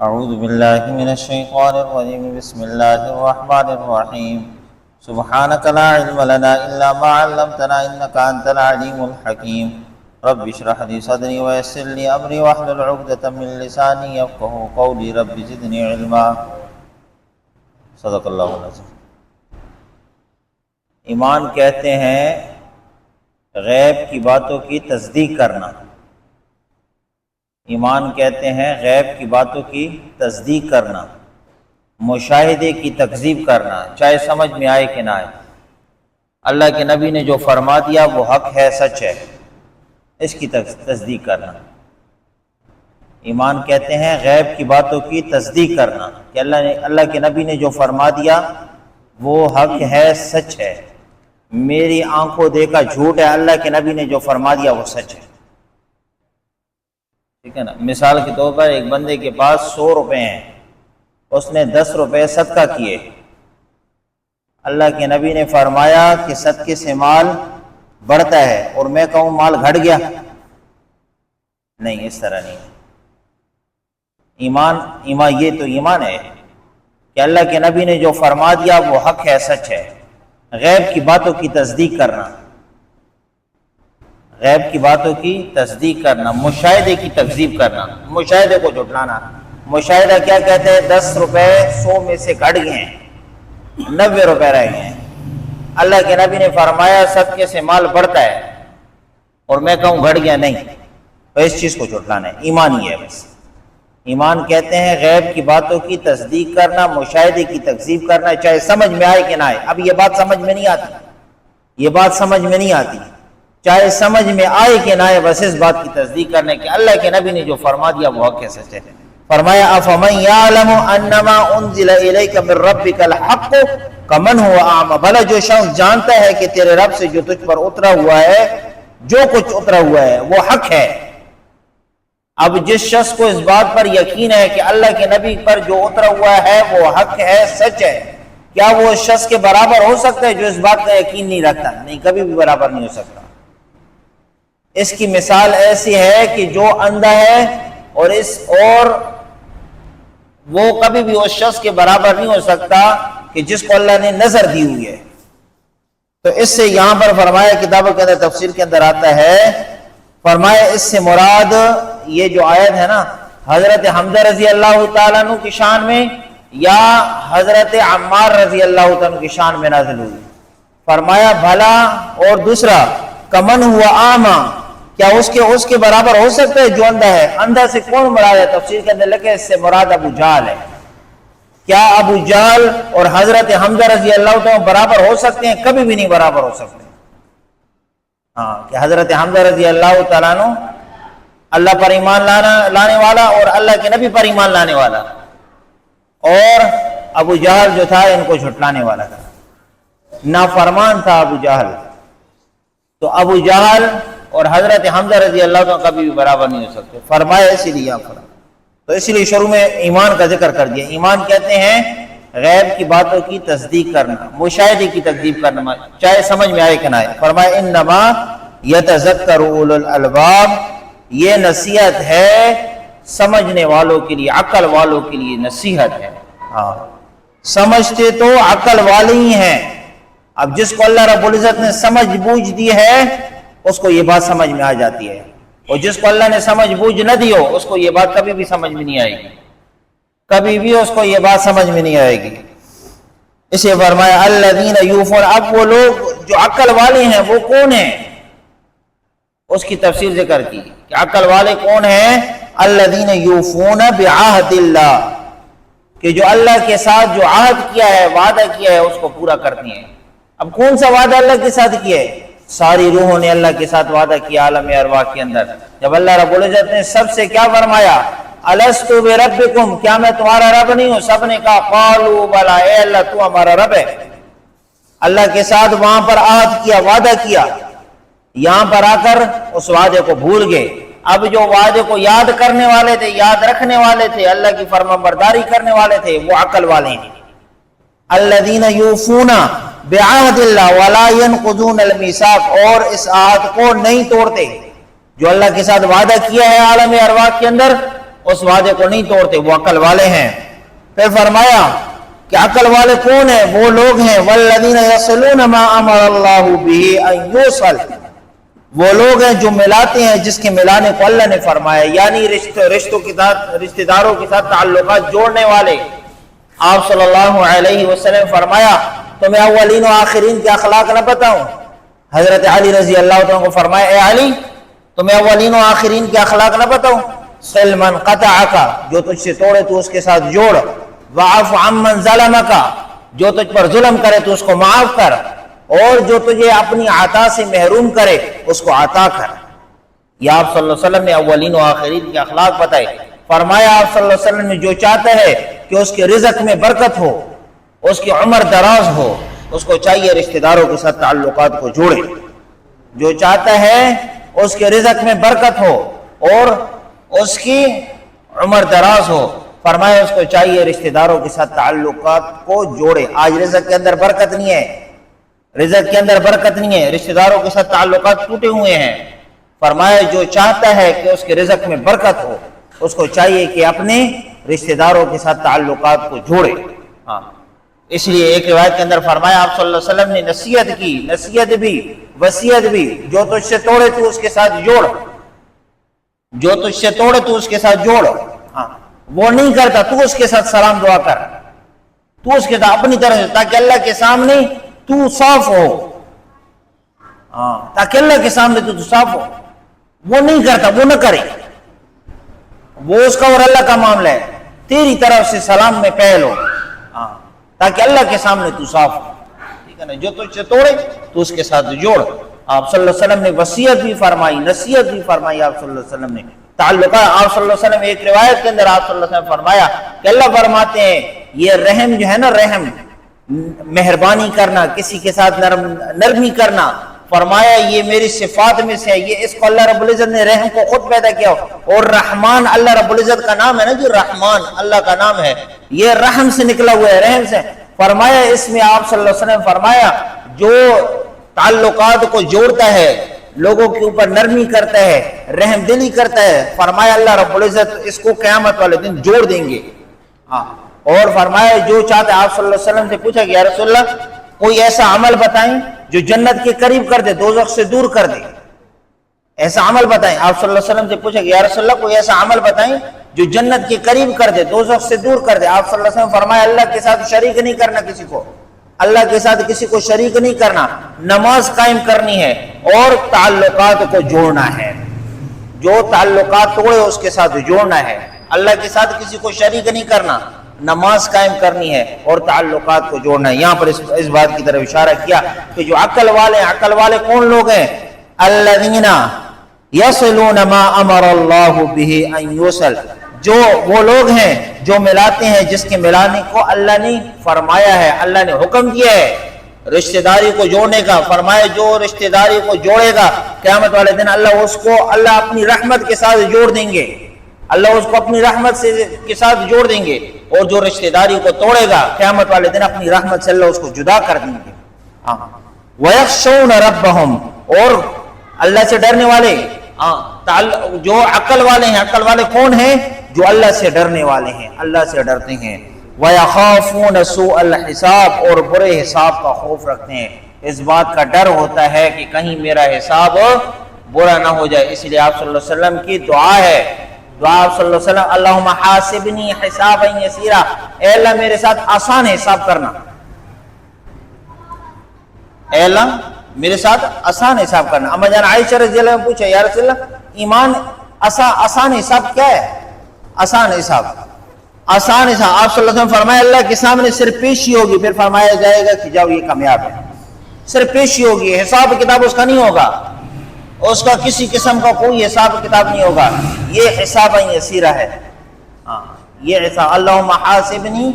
اعوذ باللہ من الشیطان الرجیم بسم اللہ الرحمن الرحیم سبحانک لا علم لنا الا ما علمتنا انک انت العلیم الحکیم رب اشرح لی صدری ویسر لی امری واحلل عقدۃ من لسانی یفقہوا قولی رب زدنی علما۔ صدق اللہ العظیم۔ ایمان کہتے ہیں غیب کی باتوں کی تصدیق کرنا۔ ایمان کہتے ہیں غیب کی باتوں کی تصدیق کرنا، مشاہدے کی تکذیب کرنا، چاہے سمجھ میں آئے کہ نہ آئے۔ اللہ کے نبی نے جو فرما دیا وہ حق ہے، سچ ہے، اس کی تصدیق کرنا۔ ایمان کہتے ہیں غیب کی باتوں کی تصدیق کرنا کہ اللہ کے نبی نے جو فرما دیا وہ حق ہے، سچ ہے، میری آنکھوں دیکھا جھوٹ ہے، اللہ کے نبی نے جو فرما دیا وہ سچ ہے۔ ٹھیک ہے نا۔ مثال کے طور پر ایک بندے کے پاس 100 روپے ہیں، اس نے 10 روپے صدقہ کیے، اللہ کے نبی نے فرمایا کہ صدقے سے مال بڑھتا ہے، اور میں کہوں مال گھٹ گیا؟ نہیں، اس طرح نہیں۔ ایمان یہ تو ایمان ہے کہ اللہ کے نبی نے جو فرما دیا وہ حق ہے، سچ ہے۔ غیب کی باتوں کی تصدیق کرنا، غیب کی باتوں کی تصدیق کرنا، مشاہدے کی تکذیب کرنا، مشاہدے کو جھٹلانا۔ مشاہدہ کیا کہتے ہیں؟ 10 روپے 100 میں سے گھٹ گئے ہیں، 90 روپے رہ گئے ہیں، اللہ کے نبی نے فرمایا صدقے سے مال بڑھتا ہے، اور میں کہوں گھٹ گیا؟ نہیں، تو اس چیز کو جھٹلانا ہے۔ ایمان ہی ہے بس۔ ایمان کہتے ہیں غیب کی باتوں کی تصدیق کرنا، مشاہدے کی تکذیب کرنا، چاہے سمجھ میں آئے کہ نہ آئے۔ اب یہ بات سمجھ میں نہیں آتی، یہ بات سمجھ میں نہیں آتی، چاہے سمجھ میں آئے کہ نہ آئے، بس اس بات کی تصدیق کرنے کہ اللہ کے نبی نے جو فرما دیا وہ حق ہے، سچ ہے۔ فرمایا افمن یعلم انما انزل الیک من ربک الحق کمن هو اعمی، بھلا جو شخص جانتا ہے کہ تیرے رب سے جو تجھ پر اترا ہوا ہے، جو کچھ اترا ہوا ہے وہ حق ہے۔ اب جس شخص کو اس بات پر یقین ہے کہ اللہ کے نبی پر جو اترا ہوا ہے وہ حق ہے، سچ ہے، کیا وہ اس شخص کے برابر ہو سکتا ہے جو اس بات کا یقین نہیں رکھتا؟ نہیں، کبھی بھی برابر نہیں ہو سکتا۔ اس کی مثال ایسی ہے کہ جو اندھا ہے اور وہ کبھی بھی اس شخص کے برابر نہیں ہو سکتا کہ جس کو اللہ نے نظر دی ہوئی ہے۔ تو اس سے یہاں پر فرمایا، کتابوں کے اندر تفسیر کے اندر آتا ہے، فرمایا اس سے مراد یہ جو آیت ہے نا، حضرت حمزہ رضی اللہ تعالیٰ عنہ کی شان میں یا حضرت عمار رضی اللہ تعالیٰ عنہ کی شان میں نازل ہوئی۔ فرمایا بھلا، اور دوسرا کمن ہوا اعمی، کیا اس کے برابر ہو سکتا ہے جو اندھا ہے؟ اندھا سے کون مراد ہے؟ تفسیر کے اندر لکھے اس سے مراد ابو جہل ہے۔ کیا ابو جہل اور حضرت حمزہ رضی اللہ تعالیٰ برابر ہو سکتے ہیں؟ کبھی بھی نہیں برابر ہو سکتے۔ ہاں، کہ حضرت حمزہ رضی اللہ تعالیٰ عنہ اللہ پر ایمان لانے والا اور اللہ کے نبی پر ایمان لانے والا، اور ابو جہل جو تھا ان کو جھٹلانے والا تھا، نافرمان تھا ابو جہل۔ تو ابو جہل اور حضرت حمزہ رضی اللہ عنہ کبھی بھی برابر نہیں ہو سکتے۔ فرمایا اسی لیے یہاں پر، تو اسی لیے شروع میں ایمان کا ذکر کر دیا۔ ایمان کہتے ہیں غیب کی باتوں کی تصدیق کرنا، مشاہدے کی تکذیب کرنا، چاہے سمجھ میں آئے کہ نہ آئے۔ فرمایا انما یتذکر اولو الالباب، یہ نصیحت ہے سمجھنے والوں کے لیے، عقل والوں کے لیے نصیحت ہے۔ ہاں، سمجھتے تو عقل والے ہی ہیں۔ اب جس کو اللہ رب العزت نے سمجھ بوجھ دی ہے اس کو یہ بات سمجھ میں آ جاتی ہے، اور جس کو اللہ نے سمجھ بوجھ نہ دی ہو اس کو یہ بات کبھی بھی سمجھ میں نہیں آئے گی، کبھی بھی اس کو یہ بات سمجھ میں نہیں آئے گی۔ اسے فرمایا الذین یوفون، اب وہ لوگ جو عقل والے ہیں وہ کون ہیں؟ اس کی تفسیر ذکر کی کہ عقل والے کون ہیں؟ الذین یوفون بعہد اللہ، کہ جو اللہ کے ساتھ جو عہد کیا ہے، وعدہ کیا ہے، اس کو پورا کرتے ہیں۔ اب کون سا وعدہ اللہ کے ساتھ کیا ہے؟ ساری روحوں نے اللہ کے ساتھ وعدہ کیا عالم ارواح کے اندر، جب اللہ رب العزت نے سب سے کیا فرمایا؟ الست بربکم، کیا میں تمہارا رب نہیں ہوں؟ سب نے کہا قالوا بلا، اے اللہ تو ہمارا رب ہے۔ اللہ کے ساتھ وہاں پر عہد کیا، وعدہ کیا، یہاں پر آ کر اس وعدے کو بھول گئے۔ اب جو وعدے کو یاد کرنے والے تھے، یاد رکھنے والے تھے، اللہ کی فرما برداری کرنے والے تھے، وہ عقل والے ہیں۔ الذین یوفون بعہد اللہ ولا ینقضون المیثاق، اور اس عہد کو نہیں توڑتے جو اللہ کے ساتھ وعدہ کیا ہے عالم ارواح کے اندر، اس وعدے کو نہیں توڑتے، وہ عقل والے ہیں۔ پھر فرمایا کہ عقل والے کون ہیں؟ وہ لوگ ہیں والذین یصلون ما امر اللہ بہ ان یوصل، وہ لوگ ہیں جو ملاتے ہیں جس کے ملانے کو اللہ نے فرمایا، یعنی رشتہ داروں کے ساتھ تعلقات جوڑنے والے۔ آپ صلی اللہ علیہ وسلم فرمایا تمہیں اولین و آخرین کے اخلاق نہ بتاؤں؟ حضرت علی رضی اللہ عنہ کو فرمایا اے علی تمہیں اولین و آخرین کے اخلاق نہ بتاؤں؟ صل من قطعک، جو تجھ سے توڑے تو اس کے ساتھ جوڑ، واعف عمن ظلمک، جو تجھ پر ظلم کرے تو اس کو معاف کر، اور جو تجھے اپنی عطا سے محروم کرے اس کو عطا کر۔ یہ آپ صلی اللہ علیہ وسلم نے اولین و آخرین کے اخلاق بتائے۔ فرمایا آپ صلی اللہ علیہ وسلم نے جو چاہتا ہے کہ اس کے رزق میں برکت ہو، اس کی عمر دراز ہو، اس کو چاہیے رشتہ داروں کے ساتھ تعلقات کو جوڑے۔ جو چاہتا ہے اس کے رزق میں برکت ہو اور اس کی عمر دراز ہو، فرمایا اس کو چاہیے رشتہ داروں کے ساتھ تعلقات کو جوڑے۔ آج رزق کے اندر برکت نہیں ہے، رزق کے اندر برکت نہیں ہے، رشتہ داروں کے ساتھ تعلقات ٹوٹے ہوئے ہیں۔ فرمایا جو چاہتا ہے کہ اس کے رزق میں برکت ہو، اس کو چاہیے کہ اپنے رشتہ داروں کے ساتھ تعلقات کو جوڑے۔ اس لیے ایک روایت کے اندر فرمایا آپ صلی اللہ علیہ وسلم نے نصیحت کی، نصیحت بھی وصیت بھی، جو تجھ سے توڑے تو اس کے ساتھ جوڑ، جو تجھ سے توڑے تو اس کے ساتھ جوڑ۔ وہ نہیں کرتا تو اس کے ساتھ سلام دعا کر، تو اس کے ساتھ اپنی طرح سے، تاکہ اللہ کے سامنے تو صاف ہو، تاکہ اللہ کے سامنے تو صاف ہو۔ وہ نہیں کرتا، وہ نہ کرے، وہ اس کا اور اللہ کا معاملہ ہے، تیری طرف سے سلام میں پہل ہو، تاکہ اللہ کے سامنے تو صاف ہو، ٹھیک ہے نا۔ جو تجھ سے توڑے تو اس کے ساتھ جوڑ۔ آپ صلی اللہ علیہ وسلم نے وصیت بھی فرمائی، نصیحت بھی فرمائی آپ صلی اللہ علیہ وسلم نے۔ تعلقات آپ صلی اللہ علیہ وسلم، ایک روایت کے اندر آپ صلی اللہ علیہ وسلم فرمایا کہ اللہ فرماتے ہیں یہ رحم جو ہے نا، رحم مہربانی کرنا، کسی کے ساتھ نرمی کرنا، فرمایا یہ میری صفات میں سے ہے۔ یہ اس کو اللہ رب العزت نے رحم کو خود پیدا کیا، اور رحمان اللہ رب العزت کا نام ہے نا، جو رحمان اللہ کا نام ہے، یہ رحم سے نکلا ہوا ہے، رحم سے۔ فرمایا اس میں آپ صلی اللہ علیہ وسلم فرمایا جو تعلقات کو جوڑتا ہے، لوگوں کے اوپر نرمی کرتا ہے، رحم دلی کرتا ہے، فرمایا اللہ رب العزت اس کو قیامت والے دن جوڑ دیں گے۔ اور فرمایا جو چاہتے، آپ صلی اللہ علیہ وسلم سے پوچھا کہ یا رسول اللہ کوئی ایسا عمل بتائیں جو جنت کے قریب کر دے، دوزخ سے دور کر دے، ایسا عمل بتائیں۔ آپ صلی اللہ علیہ وسلم سے پوچھا کہ یا رسول اللہ کوئی ایسا عمل بتائیں جو جنت کے قریب کر دے، دوزخ سے دور کر دے۔ آپ صلی اللہ علیہ وسلم فرمایا اللہ کے ساتھ شریک نہیں کرنا کسی کو، اللہ کے ساتھ کسی کو شریک نہیں کرنا، نماز قائم کرنی ہے اور تعلقات کو جوڑنا ہے۔ جو تعلقات توڑے اس کے ساتھ جوڑنا ہے، اللہ کے ساتھ کسی کو شریک نہیں کرنا، نماز قائم کرنی ہے اور تعلقات کو جوڑنا ہے۔ یہاں پر اس بات کی طرف اشارہ کیا کہ جو عقل والے ہیں، عقل والے کون لوگ ہیں؟ الذین یصلون ما امر اللہ بہ ان یوصل، جو وہ لوگ ہیں جو ملاتے ہیں جس کے ملانے کو اللہ نے فرمایا ہے، اللہ نے حکم دیا ہے رشتہ داری کو جوڑنے کا۔ فرمایا جو رشتہ داری کو جوڑے گا قیامت والے دن اللہ اپنی رحمت کے ساتھ جوڑ دیں گے، اللہ اس کو اپنی رحمت کے ساتھ جوڑ دیں گے، اور جو رشتہ داری کو توڑے گا قیامت والے دن اپنی رحمت سے اللہ اس کو جدا کر دیں گے۔ وَيَخْشَوْنَ رَبَّهُمْ، اور اللہ سے ڈرنے والے، جو عقل والے ہیں، عقل والے کون ہیں؟ جو اللہ سے ڈرنے والے ہیں، اللہ سے ڈرتے ہیں۔ وَيَخَافُونَ سُوءَ الْحِسَابِ، اور برے حساب کا خوف رکھتے ہیں، اس بات کا ڈر ہوتا ہے کہ کہیں میرا حساب برا نہ ہو جائے۔ اس لیے آپ صلی اللہ علیہ وسلم کی دعا ہے، دعا آپ صلی اللہ علیہ وسلم اللہم حاسبنی حسابا یسیرا، اے اللہ میرے ساتھ آسان حساب کرنا، اے اللہ میرے ساتھ آسان حساب کرنا۔ اما جان عائشہ رضی اللہ عنہ پوچھا یا رسول اللہ ایمان آسان حساب کیا ہے؟ آسان حساب، آسان حساب آپ صلی اللہ علیہ وسلم فرمایا اللہ کے سامنے صرف پیشی ہوگی، پھر فرمایا جائے گا کہ جاؤ یہ کامیاب ہے، صرف پیشی ہوگی، حساب کتاب اس کا نہیں ہوگا، اس کا کسی قسم کا کوئی حساب کتاب نہیں ہوگا، یہ حساب یسیرہ ہے۔ یہ حساب اللہم حاسبنی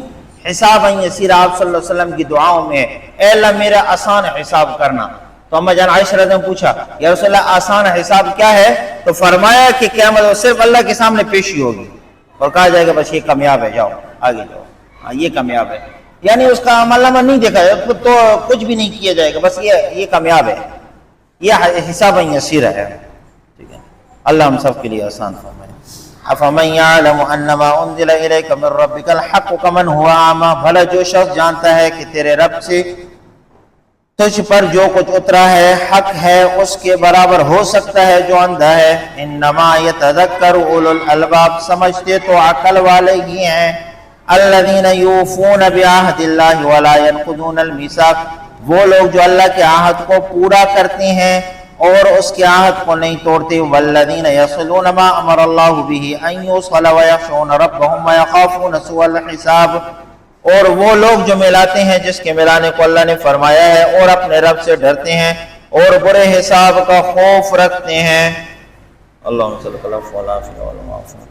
حسابا یسیرا آپ صلی اللہ علیہ وسلم کی دعاؤں میں، اے اللہ میرا آسان حساب کرنا۔ تو اما جان عائشہ رضی اللہ عنہا پوچھا یا رسول اللہ آسان حساب کیا ہے؟ تو فرمایا کہ قیامت صرف اللہ کے سامنے پیشی ہوگی اور کہا جائے گا بس یہ کامیاب ہے، جاؤ آگے جاؤ، یہ کامیاب ہے، یعنی اس کا عمل نامہ نہیں دیکھا جائے تو کچھ بھی نہیں کیا جائے گا، بس یہ کامیاب ہے، یہ حساب یسیرہ ہے۔ ٹھیک ہے، اللہ ہم سب کے لیے آسان فرمائے۔ افمن یعلم انما انزل الیک من ربک الحق کمن هو اعمی، بھلا جو شخص جانتا ہے کہ تیرے رب سے تجھ پر جو کچھ اترا ہے حق ہے، اس کے برابر ہو سکتا ہے جو اندھا ہے۔ انما یتذکر اولو الالباب، سمجھتے تو عقل والے ہی ہیں۔ الذین یوفون بعہد اللہ ولا ینقضون المیثاق، وہ لوگ جو اللہ کے عہد کو پورا کرتے ہیں اور اس کے عہد کو نہیں توڑتے۔ والذین یصلون ما امر اللہ بہ ان یوصل ویخشون ربهم ویخافون سوء الحساب، اور وہ لوگ جو ملاتے ہیں جس کے ملانے کو اللہ نے فرمایا ہے اور اپنے رب سے ڈرتے ہیں اور برے حساب کا خوف رکھتے ہیں۔ اللہم صلی اللہ علیہ وسلم